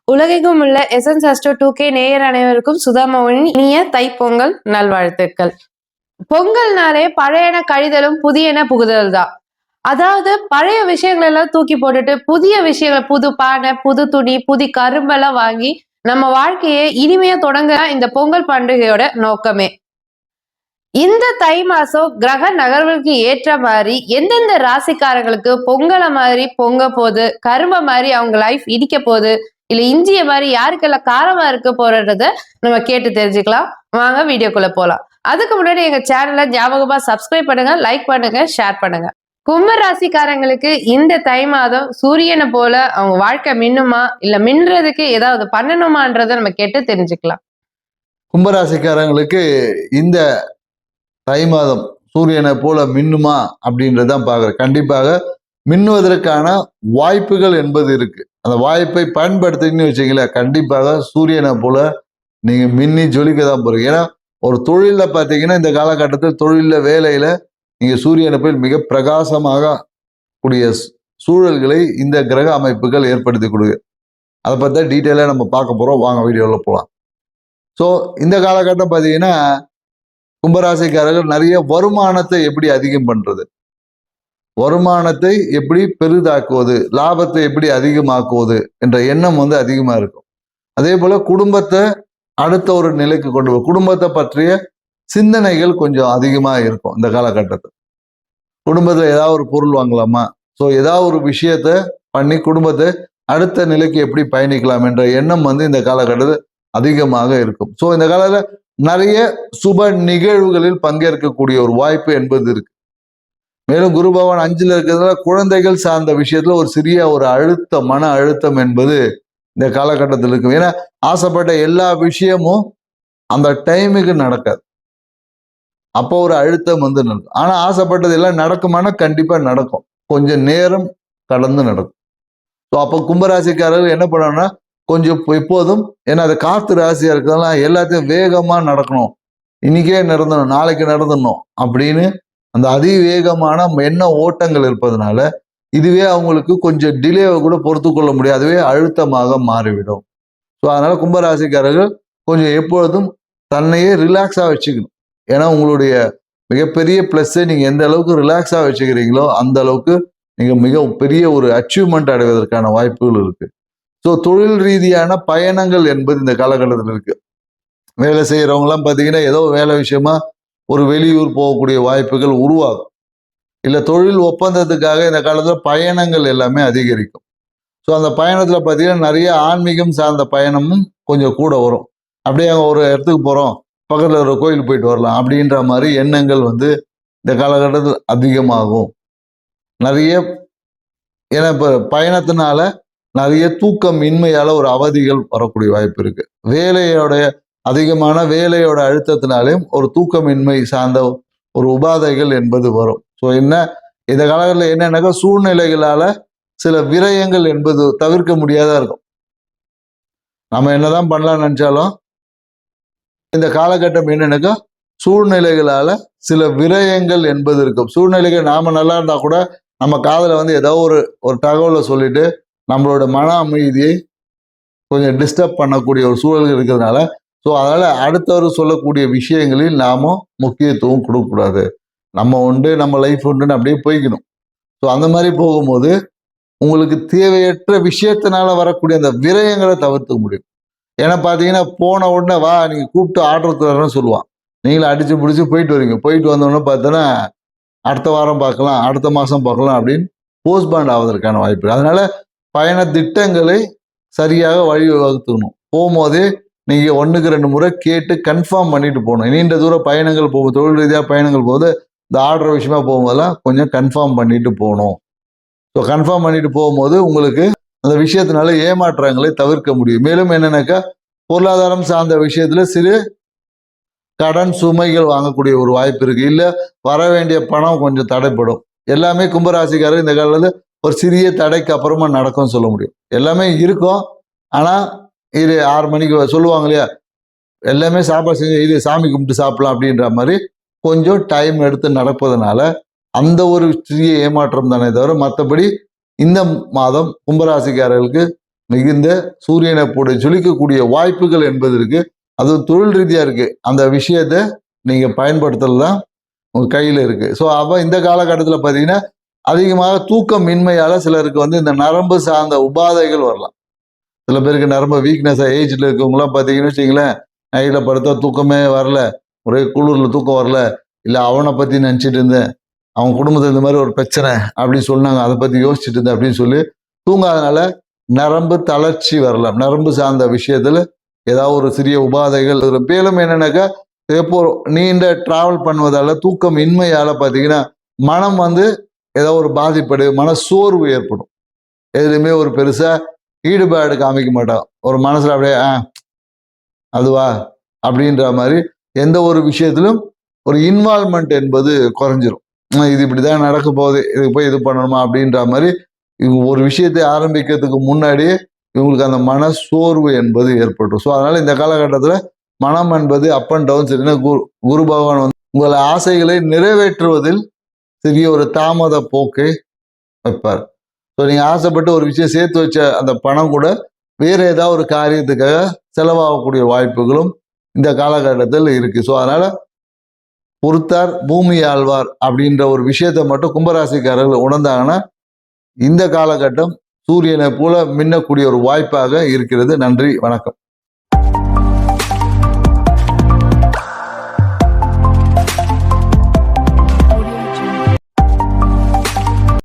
உலகெங்கும் உள்ள எஸ்என்ஸ் astro 2K நேயர் அனைவருக்கும் சுதாமாவின் இனிய தைப்பொங்கல் நல்வாழ்த்துக்கள். பொங்கல்னாலே பழையன கழிதலும் புதியன புகுதல் தான். அதாவது பழைய விஷயங்கள் எல்லாம் தூக்கி போட்டுட்டு புதிய விஷயங்கள், புது பானை, புது துணி, புது கரும்பெல்லாம் வாங்கி நம்ம வாழ்க்கையை இனிமையா தொடங்க இந்த பொங்கல் பண்டிகையோட நோக்கமே. இந்த தை மாசம் கிரக நகர்வுக்கு ஏற்ற மாதிரி எந்தெந்த ராசிக்காரங்களுக்கு பொங்கலை மாதிரி பொங்க போகுது, கரும்பை மாதிரி அவங்க லைஃப் இடிக்க போகுது, இல்ல இஞ்சிய மாதிரி யாருக்கெல்லாம் காரமா இருக்க போறத நம்ம கேட்டு தெரிஞ்சுக்கலாம். வாங்க வீடியோக்குள்ள போலாம். அதுக்கு முன்னாடி எங்க சேனலை ஞாபகமா சப்ஸ்கிரைப் பண்ணுங்க, லைக் பண்ணுங்க, ஷேர் பண்ணுங்க. கும்ப ராசிக்காரங்களுக்கு இந்த தை மாதம் சூரியனை போல அவங்க வாழ்க்கை மின்னுமா, இல்ல மின்னுறதுக்கு ஏதாவது பண்ணணுமான்றத நம்ம கேட்டு தெரிஞ்சுக்கலாம். கும்பராசிக்காரங்களுக்கு இந்த தை மாதம் சூரியனை போல மின்னுமா அப்படின்றதான் பார்க்குறேன். கண்டிப்பாக மின்னுவதற்கான வாய்ப்புகள் என்பது இருக்கு. அந்த வாய்ப்பை பயன்படுத்தின்னு வச்சுக்கல, கண்டிப்பாக சூரியனை போல நீங்க மின்னி ஜொலிக்க தான் போறீங்க. ஏன்னா ஒரு தொழிலில் பார்த்தீங்கன்னா இந்த காலகட்டத்தில் தொழிலில் வேலையில நீங்க சூரியனை போய் மிக பிரகாசமாக கூடிய சூழல்களை இந்த கிரக அமைப்புகள் ஏற்படுத்தி கொடுக்கு. அதை பற்றி டீட்டெயிலாக நம்ம பார்க்க போறோம். வாங்க வீடியோவில் போகலாம். ஸோ இந்த காலகட்டம் பார்த்தீங்கன்னா கும்பராசிக்காரர்கள் நிறைய வருமானத்தை எப்படி அதிகம் பண்றது, வருமானத்தை எப்படி பெரிதாக்குவது, லாபத்தை எப்படி அதிகமாக்குவது என்ற எண்ணம் அதிகமா இருக்கும். அதே போல குடும்பத்தை அடுத்த ஒரு நிலைக்கு கொண்டு போய் குடும்பத்தை பற்றிய சிந்தனைகள் கொஞ்சம் அதிகமா இருக்கும். இந்த காலகட்டத்தில் குடும்பத்துல ஏதாவது ஒரு பொருள் வாங்கலாமா, ஸோ ஏதாவது ஒரு விஷயத்த பண்ணி குடும்பத்தை அடுத்த நிலைக்கு எப்படி பயணிக்கலாம் என்ற எண்ணம் இந்த காலகட்டத்தில் அதிகமாக இருக்கும். ஸோ இந்த காலத்தில் நிறைய சுப நிகழ்வுகளில் பங்கேற்கக்கூடிய ஒரு வாய்ப்பு என்பது இருக்கு. மேலும் குரு பகவான் 5ல் இருக்கிறதுனால குழந்தைகள் சார்ந்த விஷயத்துல ஒரு சிறிய ஒரு அழுத்தம், மன அழுத்தம் என்பது இந்த காலகட்டத்தில் இருக்கும். ஏன்னா ஆசைப்பட்ட எல்லா விஷயமும் அந்த டைமுக்கு நடக்காது. அப்போ ஒரு அழுத்தம் நடக்கும். ஆனா ஆசைப்பட்டது எல்லாம் நடக்குமானா கண்டிப்பா நடக்கும், கொஞ்சம் நேரம் கடந்து நடக்கும். ஸோ அப்போ கும்பராசிக்காரர்கள் என்ன பண்ணணும்னா கொஞ்சம் எப்போதும், ஏன்னா அது காத்து ராசியா இருக்கிறதுனால எல்லாத்தையும் வேகமா நடக்கணும், இன்னைக்கே நடந்தணும், நாளைக்கு நடந்துடணும் அப்படின்னு அந்த அதிவேகமான எண்ண ஓட்டங்கள் இருப்பதனால இதுவே அவங்களுக்கு கொஞ்சம் டிலேவை கூட பொறுத்து கொள்ள முடியாது, அதுவே அழுத்தமாக மாறிவிடும். ஸோ அதனால கும்பராசிக்காரர்கள் கொஞ்சம் எப்பொழுதும் தன்னையே ரிலாக்ஸாக வச்சுக்கணும். ஏன்னா உங்களுடைய மிகப்பெரிய ப்ளஸ்ஸை நீங்கள் எந்த அளவுக்கு ரிலாக்ஸாக வச்சுக்கிறீங்களோ அந்த அளவுக்கு நீங்கள் மிக பெரிய ஒரு அச்சீவ்மெண்ட் அடைவதற்கான வாய்ப்புகள் இருக்கு. ஸோ தொழில் ரீதியான பயணங்கள் என்பது இந்த காலகட்டத்தில் இருக்கு. வேலை செய்கிறவங்கலாம் பார்த்தீங்கன்னா ஏதோ வேலை விஷயமா ஒரு வெளியூர் போகக்கூடிய வாய்ப்புகள் உருவாகும். இல்லை தொழில் ஒப்பந்தத்துக்காக இந்த காலத்தில் பயணங்கள் எல்லாமே அதிகரிக்கும். ஸோ அந்த பயணத்தில் பார்த்தீங்கன்னா நிறைய ஆன்மீகம் சார்ந்த பயணமும் கொஞ்சம் கூட வரும். அப்படியே அங்கே ஒரு இடத்துக்கு போகிறோம், பக்கத்தில் ஒரு கோயில் போயிட்டு வரலாம் அப்படின்ற மாதிரி எண்ணங்கள் இந்த காலகட்டத்தில் அதிகமாகும். நிறைய ஏன்னா இப்போ பயணத்தினால நிறைய தூக்கம் இன்மையால ஒரு அவதிகள் வரக்கூடிய வாய்ப்பு இருக்கு. அதிகமான வேலையோட அழுத்தத்தினாலேயும் ஒரு தூக்கமின்மை சார்ந்த ஒரு உபாதைகள் என்பது வரும். ஸோ இந்த காலகட்டத்தில் என்னன்னாக்கா சூழ்நிலைகளால சில விரயங்கள் என்பது தவிர்க்க முடியாதா இருக்கும். நம்ம என்னதான் பண்ணலாம்னு நினைச்சாலும் இந்த காலகட்டம் என்னன்னாக்கா சூழ்நிலைகளால சில விரயங்கள் என்பது இருக்கும். சூழ்நிலைகள் நாம நல்லா இருந்தா கூட நம்ம காதில் ஏதோ ஒரு தகவலை சொல்லிட்டு நம்மளோட மன அமைதியை கொஞ்சம் டிஸ்டர்ப் பண்ணக்கூடிய ஒரு சூழல்கள் இருக்கிறதுனால, ஸோ அதனால அடுத்தவர் சொல்லக்கூடிய விஷயங்களில் நாம முக்கியத்துவம் கொடுக்கக்கூடாது. நம்ம உண்டு, நம்ம லைஃப் உண்டுன்னு அப்படியே போய்க்கணும். ஸோ அந்த மாதிரி போகும்போது உங்களுக்கு தேவையற்ற விஷயத்தினால வரக்கூடிய அந்த விரயங்களை தவிர்த்துக்க முடியும். ஏன்னா பார்த்தீங்கன்னா போன உடனே வா நீங்கள் கூப்பிட்டு ஆர்டர் தரணும்னு சொல்லுவான், நீங்களும் அடிச்சு பிடிச்சி போயிட்டு வரீங்க. போயிட்டு வந்தோடனே பார்த்தோன்னா அடுத்த வாரம் பார்க்கலாம், அடுத்த மாதம் பார்க்கலாம் அப்படின்னு போஸ்ட்பாண்ட் ஆவதற்கான வாய்ப்பு. அதனால பயண திட்டங்களை சரியாக வழிவகுத்துக்கணும். போகும்போதே நீங்க 1க்கு 2 முறை கேட்டு கன்ஃபார்ம் பண்ணிட்டு போகணும். நீண்ட தூர பயணங்கள் போகும், தொழில் ரீதியாக பயணங்கள் போகுது, இந்த ஆர்டர் விஷயமா போகும்போதெல்லாம் கொஞ்சம் கன்ஃபார்ம் பண்ணிட்டு போகணும். ஸோ கன்ஃபார்ம் பண்ணிட்டு போகும்போது உங்களுக்கு அந்த விஷயத்தினால ஏமாற்றங்களை தவிர்க்க முடியும். மேலும் என்னன்னாக்கா பொருளாதாரம் சார்ந்த விஷயத்துல சிறு கடன் சுமைகள் வாங்கக்கூடிய ஒரு வாய்ப்பு இருக்கு. இல்லை வர வேண்டிய பணம் கொஞ்சம் தடைப்படும். எல்லாமே கும்பராசிக்காரர் இந்த காலத்தில் ஒரு சிறிய தடைக்கு அப்புறமா நடக்கும்னு சொல்ல முடியும். எல்லாமே இருக்கும், ஆனால் இது 6 மணிக்கு சொல்லுவாங்க இல்லையா, எல்லாமே சாப்பாடு செஞ்சு இது சாமி கும்பிட்டு சாப்பிடலாம் அப்படின்ற மாதிரி கொஞ்சம் டைம் எடுத்து நடப்பதனால அந்த ஒரு சிறிய ஏமாற்றம் தானே தவிர மற்றபடி இந்த மாதம் கும்பராசிக்காரர்களுக்கு மிகுந்த சூரியனை போட்டு ஜொலிக்கக்கூடிய வாய்ப்புகள் என்பது இருக்கு. அதுவும் தொழில் ரீதியா இருக்கு. அந்த விஷயத்த நீங்க பயன்படுத்தலாம் உங்க கையில இருக்கு. ஸோ அப்ப இந்த காலகட்டத்தில் பார்த்தீங்கன்னா அதிகமாக தூக்கமின்மையால சிலருக்கு வந்து இந்த நரம்பு சார்ந்த உபாதைகள் வரலாம். சில பேருக்கு நரம்பு வீக்னஸ் ஏஜ்ல இருக்கவங்களாம் பார்த்தீங்கன்னு வச்சுங்களேன், நைட்டில் படுத்தா தூக்கமே வரல, ஒரே குளிரில் தூக்கம் வரல, இல்லை அவனை பற்றி நினச்சிட்டு இருந்தேன், அவன் குடும்பத்தில் இந்த மாதிரி ஒரு பிரச்சனை அப்படின்னு சொன்னாங்க, அதை பற்றி யோசிச்சுட்டு இருந்தேன் அப்படின்னு சொல்லி தூங்காதனால நரம்பு தளர்ச்சி வரலாம். நரம்பு சார்ந்த விஷயத்துல ஏதாவது ஒரு சிறிய உபாதைகள் மேலும் என்னன்னாக்கா, எப்போ நீண்ட டிராவல் பண்ணுவதால தூக்கம் இன்மையால பார்த்தீங்கன்னா மனம் வந்து ஏதோ ஒரு பாதிப்படு மன சோர்வு ஏற்படும். எதுலையுமே ஒரு பெருசா ஈடுபாடு காமிக்க மாட்டான். ஒரு மனசுல அப்படியே அதுவா அப்படின்ற மாதிரி எந்த ஒரு விஷயத்திலும் ஒரு இன்வால்மெண்ட் என்பது குறைஞ்சிரும். இது இப்படிதான் நடக்க போகுது, இதுக்கு போய் இது பண்ணணுமா அப்படின்ற மாதிரி இவங்க ஒரு விஷயத்தை ஆரம்பிக்கிறதுக்கு முன்னாடியே இவங்களுக்கு அந்த மன சோர்வு என்பது ஏற்படும். ஸோ அதனால இந்த காலகட்டத்தில் மனம் என்பது அப் அண்ட் டவுன் சரினா குரு பகவான் வந்து உங்கள் ஆசைகளை நிறைவேற்றுவதில் சிறிய ஒரு தாமத போக்கை வைப்பார். ஸோ நீங்கள் ஆசைப்பட்டு ஒரு விஷயம் சேர்த்து வச்ச அந்த பணம் கூட வேற ஏதாவது ஒரு காரியத்துக்காக செலவாகக்கூடிய வாய்ப்புகளும் இந்த காலகட்டத்தில் இருக்கு. ஸோ அதனால பொறுத்தார் பூமி ஆழ்வார் அப்படின்ற ஒரு விஷயத்தை மட்டும் கும்பராசிக்காரர்கள் உணர்ந்தாங்கன்னா இந்த காலகட்டம் சூரியனை போல மின்னக்கூடிய ஒரு வாய்ப்பாக இருக்கிறது. நன்றி, வணக்கம்.